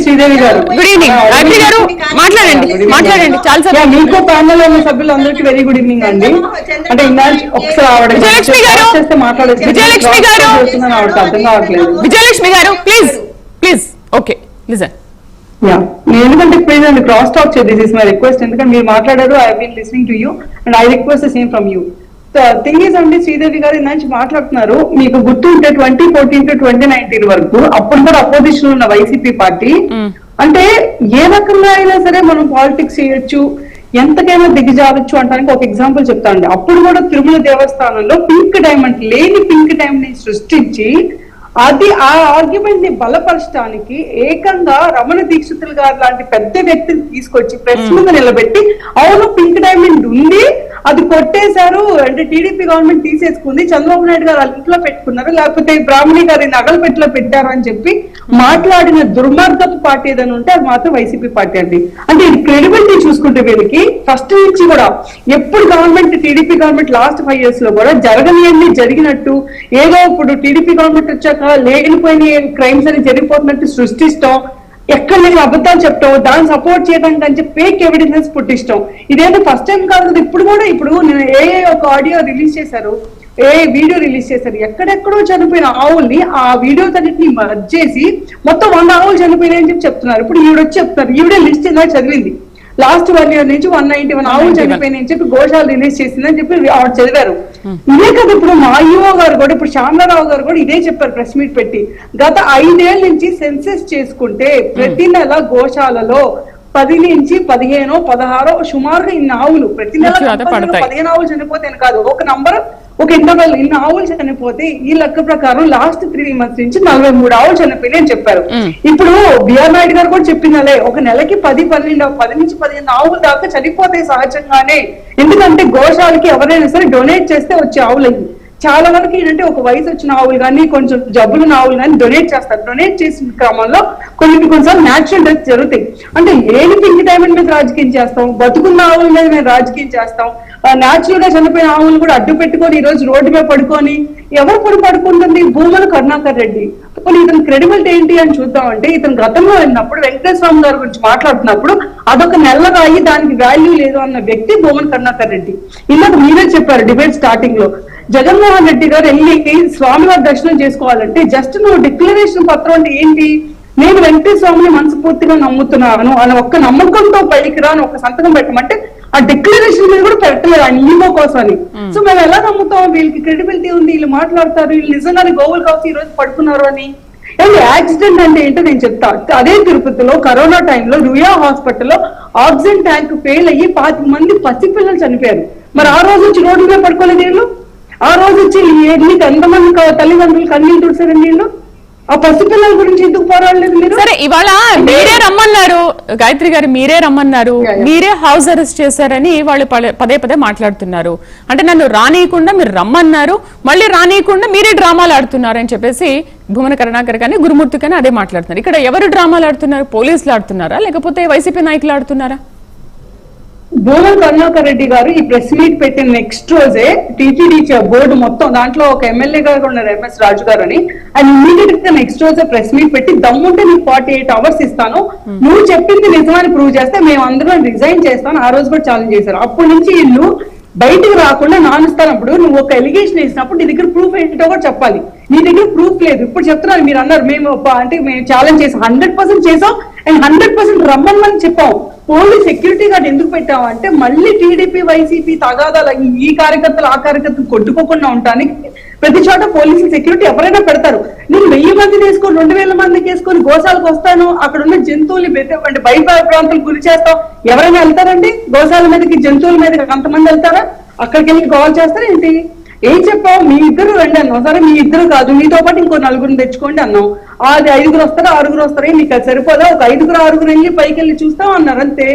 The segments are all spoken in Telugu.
శ్రీదేవి గారు. గుడ్ ఈవినింగ్ గాయత్రి గారు, మాట్లాడండి. చాలా మీకు ప్యానల్ ఉన్న సభ్యులందరికీ వెరీ గుడ్ ఈవినింగ్ అండి. అంటే ఒకసారి విజయలక్ష్మి గారు అర్థం కావట్లేదు. విజయలక్ష్మి గారు ప్లీజ్ ఓకే లిజన్. ఎందుకంటే ప్లీజ్ క్రాస్ టాక్ చేయండి. This is my request. ఎందుకంటే మీరు మాట్లాడారు, I been listening to you and I request the same from you. Thing is అంటే శ్రీదేవి గారు నుంచి మాట్లాడుతున్నారు. మీకు గుర్తు ఉంటే 2014 to 2019 వరకు అప్పుడు కూడా అపోజిషన్ ఉన్న వైసీపీ పార్టీ అంటే ఏ రకంగా అయినా సరే మనం పాలిటిక్స్ చేయొచ్చు, ఎంతకైనా దిగజారొచ్చు అంటానికి ఒక ఎగ్జాంపుల్ చెప్తానండి. అప్పుడు కూడా తిరుమల దేవస్థానంలో పింక్ డైమండ్ లేని పింక్ డైమండ్ ని సృష్టించి అది ఆ ఆర్గ్యుమెంట్ ని బలపరచడానికి ఏకంగా రమణ దీక్షితులు గారు లాంటి పెద్ద వ్యక్తిని తీసుకొచ్చి ప్రెస్ ముందు నిలబెట్టి అవును పింక్ డైమండ్ ఉంది, అది కొట్టేశారు అంటే టీడీపీ గవర్నమెంట్ తీసేసుకుంది, చంద్రబాబు నాయుడు గారు వాళ్ళ ఇంట్లో పెట్టుకున్నారు, లేకపోతే బ్రాహ్మణి గారి నగలపెట్టిలో పెట్టారు అని చెప్పి మాట్లాడిన దుర్మార్గపు పార్టీ ఏదైనా ఉంటే అది మాత్రం వైసీపీ పార్టీ అండి. అంటే ఇది క్రెడిబిలిటీ చూసుకుంటే వీళ్ళకి ఫస్ట్ నుంచి కూడా ఎప్పుడు government TDP government last 5 years లో కూడా జరగనివన్నీ జరిగినట్టు, ఏదో ఇప్పుడు టీడీపీ గవర్నమెంట్ వచ్చాక లేనిపోయిన క్రైమ్స్ అని జరిగిపోతున్నట్టు సృష్టిస్తాం, ఎక్కడ నేను అబద్ధాలు చెప్తాం, దాన్ని సపోర్ట్ చేయడానికి అని చెప్పి ఫేక్ ఎవిడెన్సెస్ పుట్టిస్తాం. ఇదేంటో ఫస్ట్ టైం కాదు కదా. ఇప్పుడు నేను ఒక ఆడియో రిలీజ్ చేశారు, వీడియో రిలీజ్ చేశారు, ఎక్కడెక్కడో చనిపోయిన ఆవుల్ని ఆ వీడియో తన్నిటిని మర్జ్ చేసి మొత్తం 100 ఆవులు చనిపోయినాయని చెప్పి చెప్తున్నారు. ఇప్పుడు ఈవిడొచ్చి చెప్తున్నారు, ఈవిడే లిస్ట్ ఇలా చదివింది లాస్ట్ 1 year నుంచి 191 ఆవులు చనిపోయినాయని చెప్పి గోశాల రిలీజ్ చేసిందని చెప్పి ఆవిడ చదివారు. ఇదే కదా ఇప్పుడు మా ఈఓ గారు కూడా, ఇప్పుడు శ్యామలారావు గారు కూడా ఇదే చెప్పారు ప్రెస్ మీట్ పెట్టి. గత 5 ఏళ్ల నుంచి సెన్సెస్ చేసుకుంటే ప్రతి నెల గోశాలలో 10 నుంచి 15, 16 సుమారుగా ఇన్ని ఆవులు ప్రతి నెల 15 ఆవులు చనిపోతే కాదు, ఒక నంబర్ ఒక ఇంటర్వెల్ ఇన్ని ఆవులు చనిపోతే ఈ లెక్క ప్రకారం లాస్ట్ 3 months నుంచి 43 ఆవులు చనిపోయినాయి అని చెప్పారు. ఇప్పుడు బిఆర్ నాయుడు గారు కూడా చెప్పిందలే, ఒక నెలకి 10 నుంచి 15 ఆవులు దాకా చనిపోతాయి సహజంగానే. ఎందుకంటే గోశాలకి ఎవరైనా సరే డొనేట్ చేస్తే వచ్చే ఆవులు చాలా వరకు ఏంటంటే ఒక వయసు వచ్చిన ఆవులు కానీ కొంచెం జబ్బులున్న ఆవులు కానీ డొనేట్ చేస్తారు. డొనేట్ చేసిన క్రమంలో కొన్నిసార్లు న్యాచురల్ డెత్ జరుగుతాయి. అంటే లేని పింక్ డైమండ్ మీద రాజకీయం చేస్తాం, బతుకున్న ఆవుల మీద మేము రాజకీయం చేస్తాం, న్యాచురల్ గా చనిపోయిన ఆవులు కూడా అడ్డు పెట్టుకొని ఈ రోజు రోడ్డు మీద పడుకొని ఎవరు పడుకుంటుంది? భూమన కరుణాకర్ రెడ్డి. ఇతని క్రెడిబిలిటీ ఏంటి అని చూద్దామంటే, ఇతను గతంలో వెళ్ళినప్పుడు వెంకటేశ్వర స్వామి గారి గురించి మాట్లాడుతున్నప్పుడు అదొక నెల్లరాయి, దానికి వాల్యూ లేదు అన్న వ్యక్తి భూమన కరుణాకర్ రెడ్డి. ఇందాక మీరే చెప్పారు డిబేట్ స్టార్టింగ్ లో, జగన్మోహన్ రెడ్డి గారు వెళ్ళి స్వామివారి దర్శనం చేసుకోవాలంటే జస్ట్ నువ్వు డిక్లరేషన్ పత్రం అంటే ఏంటి? నేను వెంకటేశ్వర స్వామిని మనస్ఫూర్తిగా నమ్ముతున్నాను అని ఒక్క నమ్మకంతో పైకి రాని ఒక సంతకం పెట్టమంటే ఆ డిక్లరేషన్ మీద కూడా పెట్టలేదు ఆయన ఈమో కోసం అని. సో మేము ఎలా నమ్ముతాం? వీళ్ళకి క్రెడిబిలిటీ ఉంది, వీళ్ళు మాట్లాడతారు, వీళ్ళు నిజంగానే గోవులు కావచ్చు ఈ రోజు పడుకున్నారు అని. యాక్సిడెంట్ అంటే ఏంటో నేను చెప్తా. అదే తిరుపతిలో కరోనా టైంలో రుయా హాస్పిటల్లో ఆక్సిజన్ ట్యాంక్ ఫెయిల్ అయ్యి 25 మంది పసిపిల్లలు చనిపోయారు. మరి ఆ రోజు వచ్చి రోడ్డు మీద పడుకోలేదు వీళ్ళు? ఆ రోజు వచ్చి ఎంతమంది తల్లిదండ్రులు కన్నీళ్ళు తుడిసారండి వీళ్ళు? ఆ పసిపిల్లల గురించి ఎందుకు పోరాడలేదు మీరు? సరే, ఇవాళ మీరే రమ్మన్నారు గాయత్రి గారు, మీరే రమ్మన్నారు, మీరే హౌస్ అరెస్ట్ చేశారని వాళ్ళు పదే మాట్లాడుతున్నారు. అంటే నన్ను రానియకుండా మీరు రమ్మన్నారు, మళ్ళీ రానియకుండా మీరే డ్రామాలు ఆడుతున్నారు అని చెప్పేసి భూమన కరుణాకర్ కానీ గురుమూర్తి కానీ అదే మాట్లాడుతున్నారు. ఇక్కడ ఎవరు డ్రామాలు ఆడుతున్నారు? పోలీసులు ఆడుతున్నారా లేకపోతే వైసీపీ నాయకులు ఆడుతున్నారా? భూమన కరుణాకర్ రెడ్డి గారు ఈ ప్రెస్ మీట్ పెట్టిన నెక్స్ట్ రోజే టీటీడీ బోర్డు మొత్తం, దాంట్లో ఒక ఎమ్మెల్యే గారు ఉన్నారు ఎంఎస్ రాజు గారు అని, ఆయన ఇమీడియట్ గా నెక్స్ట్ రోజే ప్రెస్ మీట్ పెట్టి దమ్ముంటే నీకు 48 hours ఇస్తాను, నువ్వు చెప్పింది నిజమని ప్రూవ్ చేస్తే మేము అందరం రిజైన్ చేస్తాను, ఆ రోజు కూడా ఛాలెంజ్ చేశారు. అప్పటి నుంచి వీళ్ళు బయటకు రాకుండా నానుస్తానప్పుడు నువ్వు ఒక ఎలిగేషన్ వేసినప్పుడు నీ దగ్గర ప్రూఫ్ ఏంటో కూడా చెప్పాలి. నీ దగ్గర ప్రూఫ్ లేదు. ఇప్పుడు చెప్తున్నారు, మీరు అన్నారు మేము ఛాలెంజ్ చేసాం, 100% చేసాం అండ్ 100% రమ్మని చెప్పాం. ఓన్లీ సెక్యూరిటీ గార్డ్ ఎందుకు పెట్టావు అంటే మళ్ళీ టీడీపీ వైసీపీ తగాదాలు ఈ కార్యకర్తలు ఆ కార్యకర్తలు కొట్టుకోకుండా ఉండటానికి ప్రతి చోట పోలీసులు సెక్యూరిటీ ఎవరైనా పెడతారు. నేను 1000 మందిని వేసుకొని 2000 మందికి వేసుకొని గోశాలకు వస్తాను, అక్కడ ఉన్న జంతువుల్ని అంటే భయ ప్రాంతాలకు గురి చేస్తాం, ఎవరైనా వెళ్తారండి గోశాల మీదకి? జంతువుల మీదకి అంతమంది వెళ్తారా? అక్కడికి వెళ్ళి గోల్ చేస్తారా ఏంటి? ఏం చెప్పావు? మీ ఇద్దరు రండి అన్నావు. సరే మీ ఇద్దరు కాదు, మీతో పాటు ఇంకో 4 తెచ్చుకోండి అన్నావు. అది 5 వస్తారా 6 వస్తారా? నీకు అది సరిపోదా? ఒక 5 వెళ్ళి పైకి వెళ్ళి చూస్తాం అన్నారు అంతే.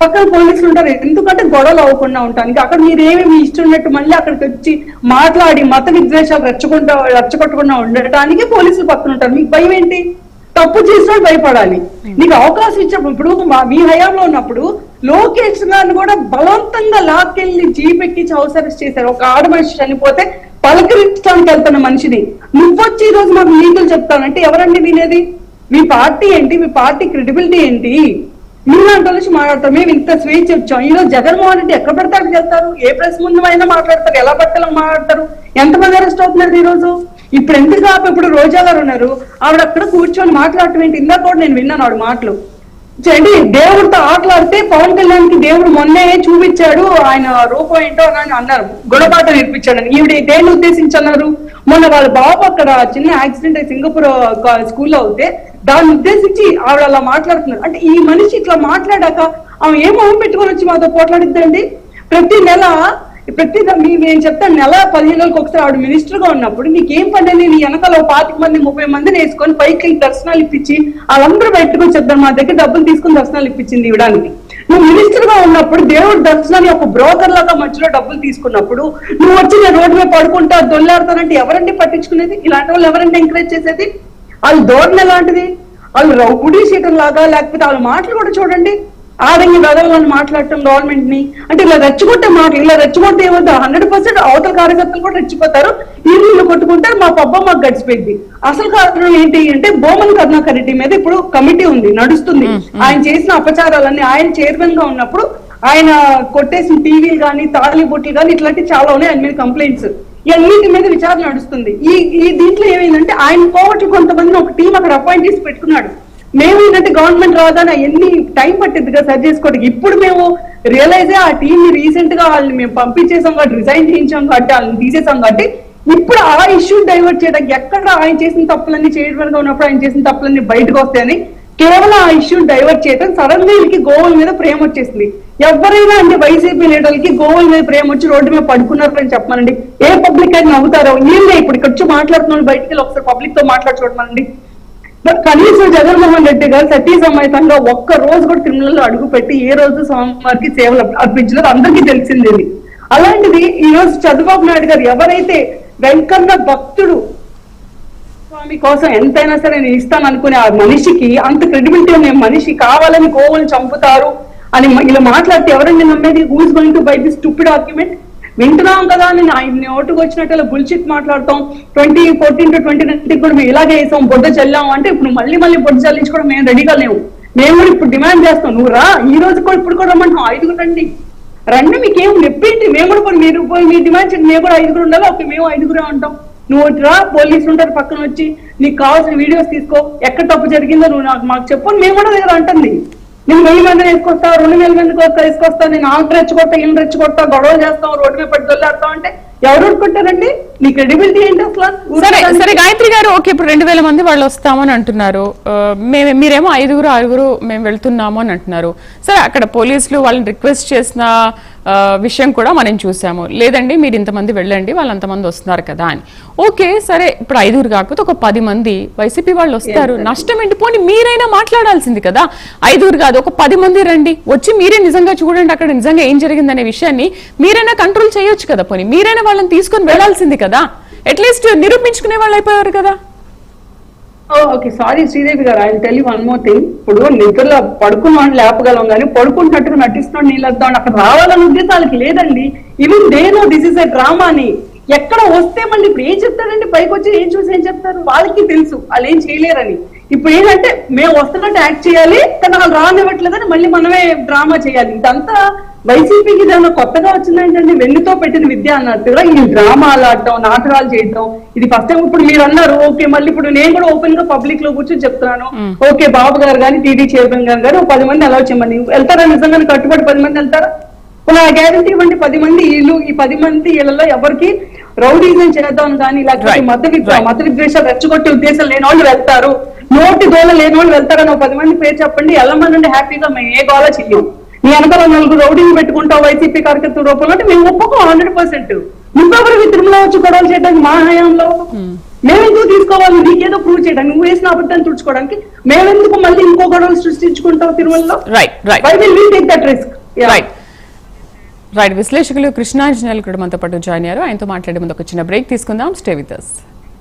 పక్కన పోలీసులు ఉంటారు, ఎందుకంటే గొడవలు అవ్వకుండా ఉండటానికి. అక్కడ మీరేమి మీ ఇష్టం ఉన్నట్టు మళ్ళీ అక్కడికి వచ్చి మాట్లాడి మత విద్వేషాలు రెచ్చగొట్టకుండా ఉండటానికి పోలీసులు పక్కన ఉంటారు. మీకు భయం ఏంటి? తప్పు చేసినా భయపడాలి. నీకు అవకాశం ఇచ్చినప్పుడు, ఇప్పుడు మీ హయాంలో ఉన్నప్పుడు లోకేష్ గారిని కూడా బలవంతంగా లాక్కెళ్ళి జీప్ ఎక్కించి హౌస్ అరెస్ట్ చేశారు. ఒక ఆడ మనిషి చనిపోతే పలకరించడానికి వెళ్తున్న మనిషిని నువ్వొచ్చి ఈ రోజు మాకు నీతులు చెప్తానంటే ఎవరండి వినేది? మీ పార్టీ ఏంటి, మీ పార్టీ క్రెడిబిలిటీ ఏంటి? మీలాంటి వాళ్ళు మాట్లాడతారు. మేము ఇంత స్వేచ్ఛ వచ్చాం. ఈరోజు జగన్మోహన్ రెడ్డి ఎక్కడ పడతారు వెళ్తారు, ఏ ప్రెస్ ముందు అయినా మాట్లాడతారు, ఎలా పట్టాలో మాట్లాడతారు. ఎంతమంది అరెస్ట్ అవుతున్నారు ఈ రోజు? ఇప్పుడు ఎందుకు ఇప్పుడు రోజా గారు ఉన్నారు, ఆవిడ అక్కడ కూర్చొని మాట్లాడటం ఏంటి? ఇందాక కూడా నేను విన్నాను ఆవిడ మాటలు. చూడండి, దేవుడితో ఆటలాడితే పవన్ కళ్యాణ్ కి దేవుడు మొన్నే చూపించాడు ఆయన రూపం ఏంటో అని అన్నారు, గుణపాఠ నేర్పించాడని. ఈవిడ దేన్ని ఉద్దేశించి అన్నారు? మొన్న వాళ్ళ బాబు అక్కడ చిన్న యాక్సిడెంట్ అయి సింగపూర్ స్కూల్లో అవుతే దాన్ని ఉద్దేశించి ఆవిడ అలా మాట్లాడుతున్నారు. అంటే ఈ మనిషి ఇట్లా మాట్లాడాక ఆమె ఏం మొహం పెట్టుకొని వచ్చి మాతో పోట్లాడిద్దండి? ప్రతి నెల నేను చెప్తాను, నెల 15 రోజులకు ఒకసారి ఆవిడ మినిస్టర్ గా ఉన్నప్పుడు నీకేం పని? నీ వెనకాల 25 మంది 30 మందిని వేసుకొని పైకి దర్శనాలు ఇప్పించి వాళ్ళందరూ బయటకు వచ్చేద్దాం, మా దగ్గర డబ్బులు తీసుకుని దర్శనాలు ఇప్పించింది ఇవ్వడానికి. నువ్వు మినిస్టర్ గా ఉన్నప్పుడు దేవుడి దర్శనాన్ని ఒక బ్రోకర్ లాగా మధ్యలో డబ్బులు తీసుకున్నప్పుడు నువ్వు వచ్చి నేను రోడ్డు మీద పడుకుంటా దొల్లాడతానంటే ఎవరండి పట్టించుకునేది? ఇలాంటి వాళ్ళు ఎవరండి ఎంకరేజ్ చేసేది? వాళ్ళు ధోరణి ఎలాంటిది? వాళ్ళు రౌడీ షీటర్ లాగా, లేకపోతే వాళ్ళ మాటలు కూడా చూడండి, ఆడంగి వెదవాలని మాట్లాడటం గవర్నమెంట్ ని. అంటే ఇలా రెచ్చగొట్టే మాటలు, ఇలా రెచ్చగొట్టే ఏమవుతుంది? 100% అవతల కార్యకర్తలు కూడా రెచ్చిపోతారు, ఇల్లు కొట్టుకుంటారు, మా పబ్బ మాకు గడిచిపోయింది. అసలు కారణం ఏంటి అంటే బోమన్ కరుణాకర్ రెడ్డి మీద ఇప్పుడు కమిటీ ఉంది, నడుస్తుంది. ఆయన చేసిన అపచారాలన్నీ, ఆయన చైర్మన్ గా ఉన్నప్పుడు ఆయన కొట్టేసిన టీవీలు కానీ తాళిబొట్లు కానీ ఇట్లాంటి చాలా ఉన్నాయి ఆయన మీద కంప్లైంట్స్. ఇవన్నిటి మీద విచారణ నడుస్తుంది. ఈ దీంట్లో ఏమైందంటే ఆయన కోవట్లు కొంతమందిని ఒక టీం అక్కడ అపాయింట్ చేసి పెట్టుకున్నాడు. మేము ఏంటంటే గవర్నమెంట్ రాగానే ఎన్ని టైం పట్టింది కదా సరి చేసుకోవడానికి. ఇప్పుడు మేము రియలైజ్ ఆ టీం ని రీసెంట్ గా వాళ్ళని మేము పంపించేసాం కాబట్టి, రిజైన్ చేయించాం కాబట్టి, వాళ్ళని తీసేసాం కాబట్టి ఇప్పుడు ఆ ఇష్యూ డైవర్ట్ చేయడానికి ఎక్కడ ఆయన చేసిన తప్పులన్నీ చేయడం ఉన్నప్పుడు ఆయన చేసిన తప్పులన్నీ బయటకు వస్తాయని కేవలం ఆ ఇష్యూ డైవర్ట్ చేయడం. సడన్ గా వీళ్ళకి గోవుల మీద ప్రేమ వచ్చేసింది. ఎవరైనా అంటే వైసీపీ లీడర్లకి గోవుల మీద ప్రేమ వచ్చి రోడ్డు మీద పడుకున్నారు అని చెప్పమనండి, ఏ పబ్లిక్ అయితే నవ్వుతారో? వీళ్ళే ఇప్పుడు ఇక్కడ వచ్చి మాట్లాడుతున్న బయటికి వెళ్ళి ఒకసారి పబ్లిక్ తో మాట్లాడి చూడమనండి. కనీసం జగన్మోహన్ రెడ్డి గారు సతీ సమేతంగా ఒక్క రోజు కూడా తిరుమలలో అడుగు పెట్టి ఏ రోజు స్వామివారికి సేవలు అర్పించినారో అందరికీ తెలిసిందేది. అలాంటిది ఈ రోజు చంద్రబాబు నాయుడు గారు ఎవరైతే వెంకన్న భక్తుడు స్వామి కోసం ఎంతైనా సరే నేను ఇస్తాను అనుకునే ఆ మనిషికి అంత క్రెడిబిలిటీ ఉన్న మనిషి కావాలని గోవులను చంపుతారు అని ఇలా మాట్లాడితే ఎవరండి నమ్మేది? Who is going to buy this stupid argument? వింటున్నాం కదా అని ఆయన ఓటుకు వచ్చినట్టు బుల్షిట్ మాట్లాడతాం. 2014 to 2019 కూడా మేము ఇలాగే వేసాం, బొడ్డ చల్లాం అంటే ఇప్పుడు మళ్ళీ బొడ్డ చల్లించుకోవడం మేము రెడీగా లేవు. మేము కూడా ఇప్పుడు డిమాండ్ చేస్తాం, నువ్వు రా, ఈ రోజు కూడా ఇప్పుడు కూడా రమ్మంటాం, 5 రండి, మీకేం నొప్పింటి, మేము కూడా పోయి మీరు పోయి మీ డిమాండ్ చేయండి, మేము కూడా 5 ఉండాలి, ఓకే మేము 5 ఉంటాం, నువ్వు రా, పోలీసులు ఉంటారు పక్కన వచ్చి నీకు కావాల్సిన వీడియోస్ తీసుకో, ఎక్కడ తప్పు జరిగిందో నువ్వు మాకు చెప్పు, మేము కూడా దగ్గర అంటుంది. నేను 1000 మందిని వేసుకొస్తా, 2000 మందికి తీసుకొస్తా, నేను ఆంధ్ర రెచ్చగొట్టా, ఇల్లు రెచ్చగొట్టా, గొడవలు చేస్తాం, రోడ్డు మీద పట్టి దొల్లాడతాం అంటే ఎవరు కొట్టారండి? నీ క్రెడిబిలిటీ ఏంటి అసలు? సరే గాయత్రి గారు, ఓకే ఇప్పుడు 2000 మంది వాళ్ళు వస్తామని అంటున్నారు, మీరేమో 5 మేము వెళ్తున్నాము అని అంటున్నారు. సరే అక్కడ పోలీసులు వాళ్ళని రిక్వెస్ట్ చేసిన విషయం కూడా మనం చూసాము, లేదండి మీరు ఇంతమంది వెళ్ళండి వాళ్ళు అంతమంది వస్తున్నారు కదా అని. ఓకే సరే, ఇప్పుడు 5 కాకపోతే ఒక 10 మంది వైసీపీ వాళ్ళు వస్తారు, నష్టం ఏంటి? పోనీ మీరైనా మాట్లాడాల్సింది కదా, 5 కాదు ఒక 10 మంది రండి, వచ్చి మీరే నిజంగా చూడండి అక్కడ నిజంగా ఏం జరిగిందనే విషయాన్ని మీరైనా కంట్రోల్ చేయొచ్చు కదా, పోనీ మీరైనా వాళ్ళని తీసుకొని వెళ్లాల్సింది కదా, అట్లీస్ట్ నిరూపించుకునే వాళ్ళు అయిపోయారు కదా. ఓకే సారీ శ్రీదేవి గారు, I tell you one more thing. ఇప్పుడు నిద్రలో పడుకున్నాడు లేపగలం కానీ పడుకుంటున్నట్టుగా నటిస్తున్నాడు నీళ్ళద్దాం అక్కడ రావాలని ఉద్దేశాలకి లేదండి. Even they know this is a drama అని. ఎక్కడ వస్తే మళ్ళీ ఇప్పుడు ఏం చెప్తారండి? పైకి వచ్చి ఏం చూసి ఏం చెప్తారు? వాళ్ళకి తెలుసు వాళ్ళు ఏం చేయలేరని. ఇప్పుడు ఏంటంటే మేము వస్తున్నట్టు యాక్ట్ చేయాలి కానీ వాళ్ళు రానివ్వట్లేదని మళ్ళీ మనమే డ్రామా చేయాలి. ఇదంతా వైసీపీకి ఏదైనా కొత్తగా వచ్చిందంటే వెన్నుతో పెట్టిన విద్య అన్నట్టుగా ఈ డ్రామాలు ఆడటం, నాటకాలు చేయటం ఇది ఫస్ట్ టైం. ఇప్పుడు మీరు అన్నారు ఓకే, మళ్ళీ ఇప్పుడు నేను కూడా ఓపెన్ గా పబ్లిక్ లో కూర్చొని చెప్తున్నాను, ఓకే బాబు గారు కానీ టీడీ చైర్మన్ గారు కానీ 10 మంది అలౌ చేయమని వెళ్తారా? నిజంగానే కట్టుబడి 10 మంది వెళ్తారా? నా గ్యారంటీ ఇవ్వండి, 10 మంది ఇల్లు, ఈ 10 మంది ఇళ్లలో ఎవరికి రౌడీజం చేద్దాం కానీ లేకపోతే మత విద్వేషాలు రెచ్చగొట్టే ఉద్దేశం లేని వాళ్ళు వెళ్తారు, నోటి దోల లేని వాళ్ళు వెళ్తారని 10 మంది పేరు చెప్పండి, వెళ్ళమనండి, హ్యాపీగా మేము ఏ గోళ చెయ్యం. నీ వెనకాల 4 రౌడీలు పెట్టుకుంటావు వైసీపీ కార్యకర్తల రూపంలో అంటే మేము ఒప్పుకోం 100%. నువ్వెవరు తిరుమల వచ్చి గొడవలు చేయడానికి మా హయాంలో? మేమెందుకు తీసుకోవాలి? నీకేదో ప్రూవ్ చేయడానికి, నువ్వు వేసిన అబద్ధాన్ని తుడుచుకోవడానికి మేమెందుకు మళ్ళీ ఇంకో గొడవలు సృష్టించుకుంటావు తిరుమలలో? Why will we take that risk? Right, విశ్లేషకులు కృష్ణాంజనేయులు కూడా మనతో పాటు జాయిన్ అయ్యారు. ఆయనతో మాట్లాడే ముందు ఒక చిన్న బ్రేక్ తీసుకుందాం. Stay with us.